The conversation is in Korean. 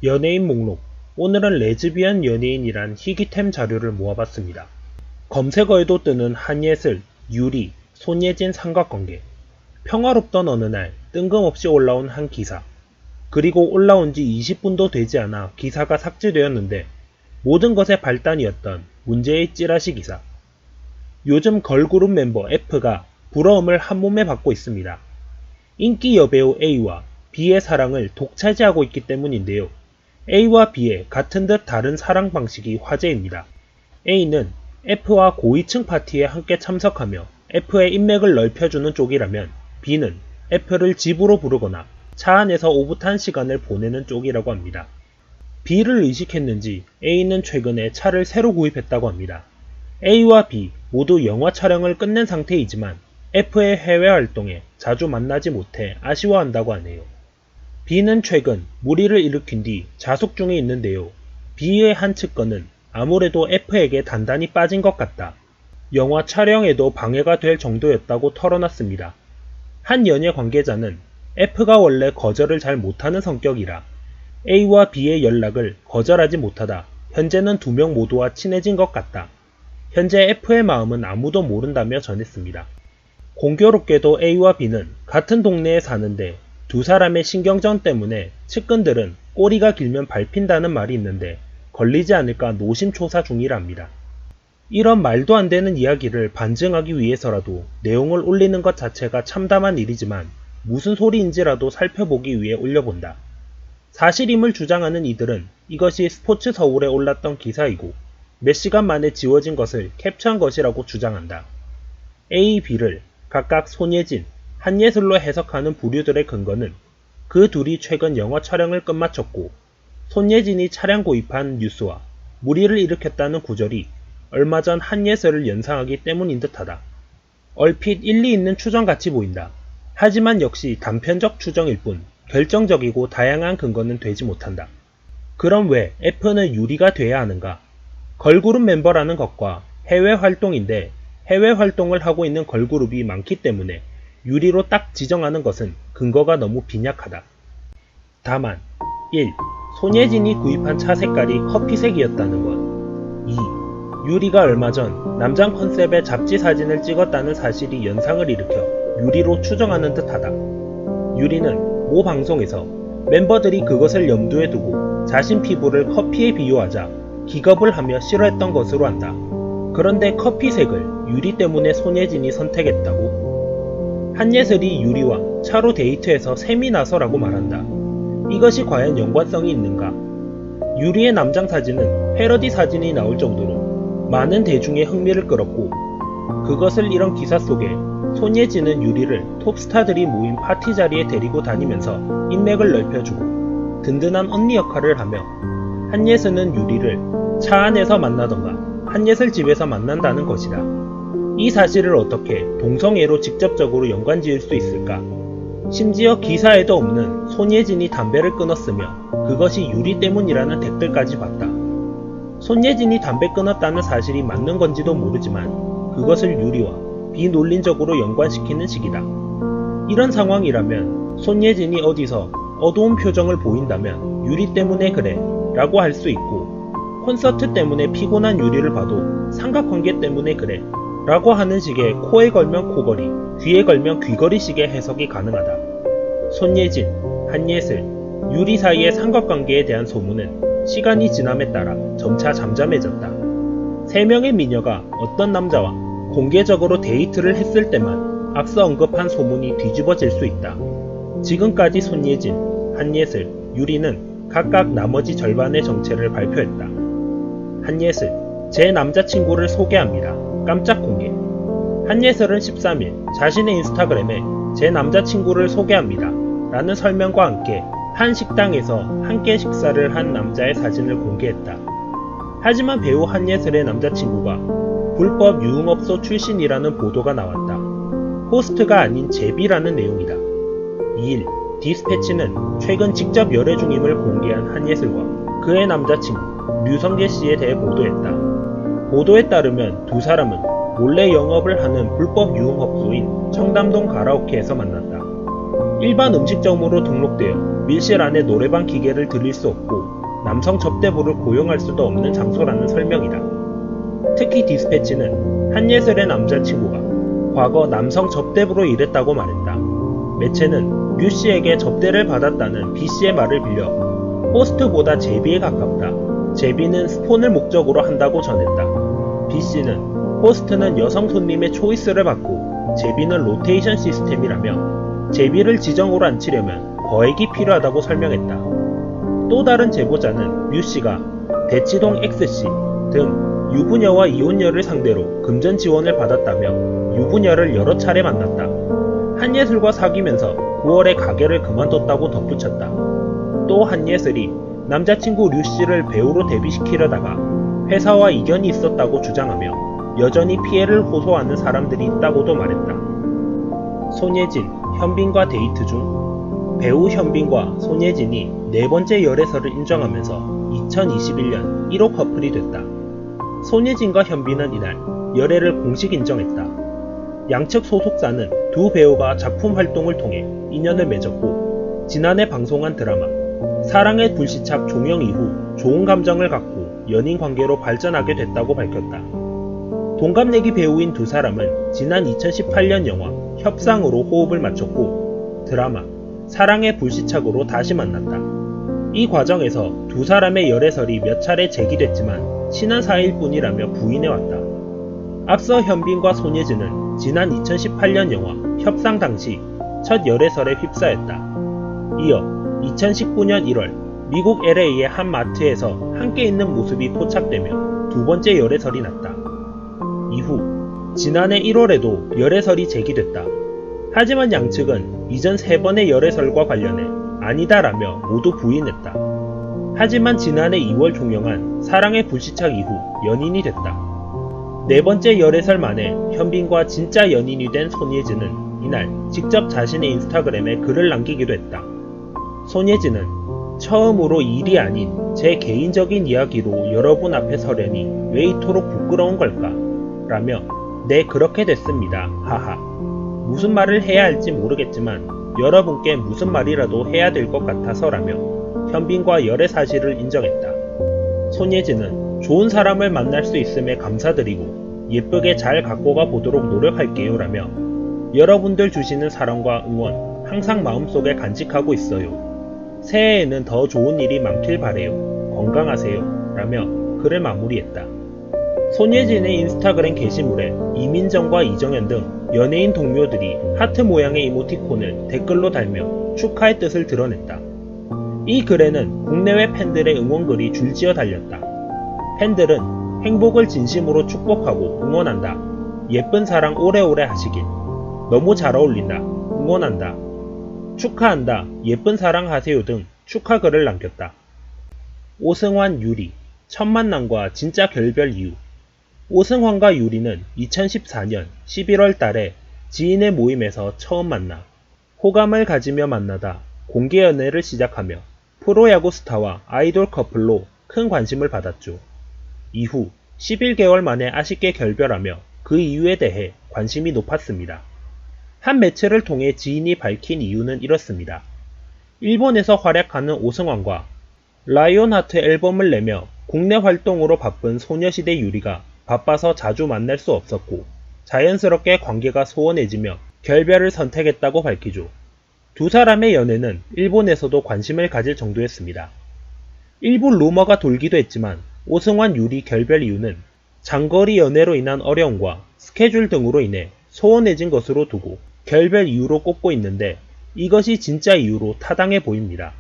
연예인 목록. 오늘은 레즈비언 연예인이란 희귀템 자료를 모아봤습니다. 검색어에도 뜨는 한예슬, 유리, 손예진 삼각관계. 평화롭던 어느 날 뜬금없이 올라온 한 기사. 그리고 올라온 지 20분도 되지 않아 기사가 삭제되었는데 모든 것의 발단이었던 문제의 찌라시 기사. 요즘 걸그룹 멤버 F가 부러움을 한몸에 받고 있습니다. 인기 여배우 A와 B의 사랑을 독차지하고 있기 때문인데요. A와 B의 같은 듯 다른 사랑 방식이 화제입니다. A는 F와 고위층 파티에 함께 참석하며 F의 인맥을 넓혀주는 쪽이라면 B는 F를 집으로 부르거나 차 안에서 오붓한 시간을 보내는 쪽이라고 합니다. B를 의식했는지 A는 최근에 차를 새로 구입했다고 합니다. A와 B 모두 영화 촬영을 끝낸 상태이지만 F의 해외 활동에 자주 만나지 못해 아쉬워한다고 하네요. B는 최근 무리를 일으킨 뒤 자숙 중에 있는데요. B의 한 측근은 아무래도 F에게 단단히 빠진 것 같다. 영화 촬영에도 방해가 될 정도였다고 털어놨습니다. 한 연예 관계자는 F가 원래 거절을 잘 못하는 성격이라 A와 B의 연락을 거절하지 못하다 현재는 두 명 모두와 친해진 것 같다. 현재 F의 마음은 아무도 모른다며 전했습니다. 공교롭게도 A와 B는 같은 동네에 사는데 두 사람의 신경전 때문에 측근들은 꼬리가 길면 밟힌다는 말이 있는데 걸리지 않을까 노심초사 중이랍니다. 이런 말도 안 되는 이야기를 반증하기 위해서라도 내용을 올리는 것 자체가 참담한 일이지만 무슨 소리인지라도 살펴보기 위해 올려본다. 사실임을 주장하는 이들은 이것이 스포츠 서울에 올랐던 기사이고 몇 시간 만에 지워진 것을 캡처한 것이라고 주장한다. A, B를 각각 손예진, 한예슬로 해석하는 부류들의 근거는 그 둘이 최근 영화 촬영을 끝마쳤고 손예진이 차량 구입한 뉴스와 무리를 일으켰다는 구절이 얼마 전 한예슬을 연상하기 때문인 듯하다. 얼핏 일리 있는 추정같이 보인다. 하지만 역시 단편적 추정일 뿐 결정적이고 다양한 근거는 되지 못한다. 그럼 왜 F는 유리가 돼야 하는가? 걸그룹 멤버라는 것과 해외 활동인데 해외 활동을 하고 있는 걸그룹이 많기 때문에 유리로 딱 지정하는 것은 근거가 너무 빈약하다. 다만 1. 손예진이 구입한 차 색깔이 커피색이었다는 것. 2. 유리가 얼마 전 남장 컨셉의 잡지 사진을 찍었다는 사실이 연상을 일으켜 유리로 추정하는 듯하다. 유리는 모 방송에서 멤버들이 그것을 염두에 두고 자신 피부를 커피에 비유하자 기겁을 하며 싫어했던 것으로 안다. 그런데 커피색을 유리 때문에 손예진이 선택했다고? 한예슬이 유리와 차로 데이트해서 셈이 나서라고 말한다. 이것이 과연 연관성이 있는가? 유리의 남장 사진은 패러디 사진이 나올 정도로 많은 대중의 흥미를 끌었고 그것을 이런 기사 속에 손예진은 유리를 톱스타들이 모인 파티 자리에 데리고 다니면서 인맥을 넓혀주고 든든한 언니 역할을 하며 한예슬은 유리를 차 안에서 만나던가 한예슬 집에서 만난다는 것이다. 이 사실을 어떻게 동성애로 직접적으로 연관지을 수 있을까? 심지어 기사에도 없는 손예진이 담배를 끊었으며 그것이 유리 때문이라는 댓글까지 봤다. 손예진이 담배 끊었다는 사실이 맞는 건지도 모르지만 그것을 유리와 비논리적으로 연관시키는 식이다. 이런 상황이라면 손예진이 어디서 어두운 표정을 보인다면 유리 때문에 그래 라고 할 수 있고 콘서트 때문에 피곤한 유리를 봐도 삼각관계 때문에 그래 라고 하는 식의 코에 걸면 코걸이, 귀에 걸면 귀걸이식의 해석이 가능하다. 손예진, 한예슬, 유리 사이의 삼각관계에 대한 소문은 시간이 지남에 따라 점차 잠잠해졌다. 3명의 미녀가 어떤 남자와 공개적으로 데이트를 했을 때만 앞서 언급한 소문이 뒤집어질 수 있다. 지금까지 손예진, 한예슬, 유리는 각각 나머지 절반의 정체를 발표했다. 한예슬, 제 남자친구를 소개합니다. 깜짝 공개. 한예슬은 13일 자신의 인스타그램에 제 남자친구를 소개합니다 라는 설명과 함께 한 식당에서 함께 식사를 한 남자의 사진을 공개했다. 하지만 배우 한예슬의 남자친구가 불법 유흥업소 출신이라는 보도가 나왔다. 호스트가 아닌 제비라는 내용이다. 2일 디스패치는 최근 직접 열애 중임을 공개한 한예슬과 그의 남자친구 류성재 씨에 대해 보도했다. 보도에 따르면 두 사람은 몰래 영업을 하는 불법 유흥업소인 청담동 가라오케에서 만났다. 일반 음식점으로 등록되어 밀실 안에 노래방 기계를 들릴 수 없고 남성 접대부를 고용할 수도 없는 장소라는 설명이다. 특히 디스패치는 한예슬의 남자친구가 과거 남성 접대부로 일했다고 말했다. 매체는 류 씨에게 접대를 받았다는 B 씨의 말을 빌려 호스트보다 제비에 가깝다. 제비는 스폰을 목적으로 한다고 전했다. B 씨는 호스트는 여성 손님의 초이스를 받고 제비는 로테이션 시스템이라며 제비를 지정으로 앉히려면 거액이 필요하다고 설명했다. 또 다른 제보자는 류 씨가 대치동 X씨 등 유부녀와 이혼녀를 상대로 금전 지원을 받았다며 유부녀를 여러 차례 만났다. 한예슬과 사귀면서 9월에 가게를 그만뒀다고 덧붙였다. 또 한예슬이 남자친구 류 씨를 배우로 데뷔시키려다가 회사와 이견이 있었다고 주장하며 여전히 피해를 호소하는 사람들이 있다고도 말했다. 손예진, 현빈과 데이트 중 배우 현빈과 손예진이 네 번째 열애설을 인정하면서 2021년 1호 커플이 됐다. 손예진과 현빈은 이날 열애를 공식 인정했다. 양측 소속사는 두 배우가 작품 활동을 통해 인연을 맺었고 지난해 방송한 드라마 사랑의 불시착 종영 이후 좋은 감정을 갖고 연인 관계로 발전하게 됐다고 밝혔다. 동갑내기 배우인 두 사람은 지난 2018년 영화 협상으로 호흡을 맞췄고 드라마 사랑의 불시착으로 다시 만났다. 이 과정에서 두 사람의 열애설이 몇 차례 제기됐지만 친한 사이일 뿐이라며 부인해왔다. 앞서 현빈과 손예진은 지난 2018년 영화 협상 당시 첫 열애설에 휩싸였다. 이어 2019년 1월 미국 LA의 한 마트에서 함께 있는 모습이 포착되며 두 번째 열애설이 났다. 이후 지난해 1월에도 열애설이 제기됐다. 하지만 양측은 이전 세 번의 열애설과 관련해 아니다라며 모두 부인했다. 하지만 지난해 2월 종영한 사랑의 불시착 이후 연인이 됐다. 네 번째 열애설 만에 현빈과 진짜 연인이 된 손예진은 이날 직접 자신의 인스타그램에 글을 남기기도 했다. 손예진은 처음으로 일이 아닌 제 개인적인 이야기로 여러분 앞에 서려니 왜 이토록 부끄러운 걸까? 라며 네 그렇게 됐습니다. 하하. 무슨 말을 해야 할지 모르겠지만 여러분께 무슨 말이라도 해야 될 것 같아서라며 현빈과 열애 사실을 인정했다. 손예진은 좋은 사람을 만날 수 있음에 감사드리고 예쁘게 잘 갖고 가 보도록 노력할게요 라며 여러분들 주시는 사랑과 응원 항상 마음속에 간직하고 있어요. 새해에는 더 좋은 일이 많길 바래요. 건강하세요 라며 글을 마무리했다. 손예진의 인스타그램 게시물에 이민정과 이정현 등 연예인 동료들이 하트 모양의 이모티콘을 댓글로 달며 축하의 뜻을 드러냈다. 이 글에는 국내외 팬들의 응원글이 줄지어 달렸다. 팬들은 행복을 진심으로 축복하고 응원한다. 예쁜 사랑 오래오래 하시길. 너무 잘 어울린다. 응원한다. 축하한다. 예쁜 사랑 하세요 등 축하글을 남겼다. 오승환, 유리. 첫 만남과 진짜 결별 이유. 오승환과 유리는 2014년 11월 달에 지인의 모임에서 처음 만나 호감을 가지며 만나다 공개 연애를 시작하며 프로야구 스타와 아이돌 커플로 큰 관심을 받았죠. 이후 11개월 만에 아쉽게 결별하며 그 이유에 대해 관심이 높았습니다. 한 매체를 통해 지인이 밝힌 이유는 이렇습니다. 일본에서 활약하는 오승환과 라이온하트 앨범을 내며 국내 활동으로 바쁜 소녀시대 유리가 바빠서 자주 만날 수 없었고 자연스럽게 관계가 소원해지며 결별을 선택했다고 밝히죠. 두 사람의 연애는 일본에서도 관심을 가질 정도였습니다. 일부 루머가 돌기도 했지만 오승환 유리 결별 이유는 장거리 연애로 인한 어려움과 스케줄 등으로 인해 소원해진 것으로 두고 결별 이유로 꼽고 있는데 이것이 진짜 이유로 타당해 보입니다.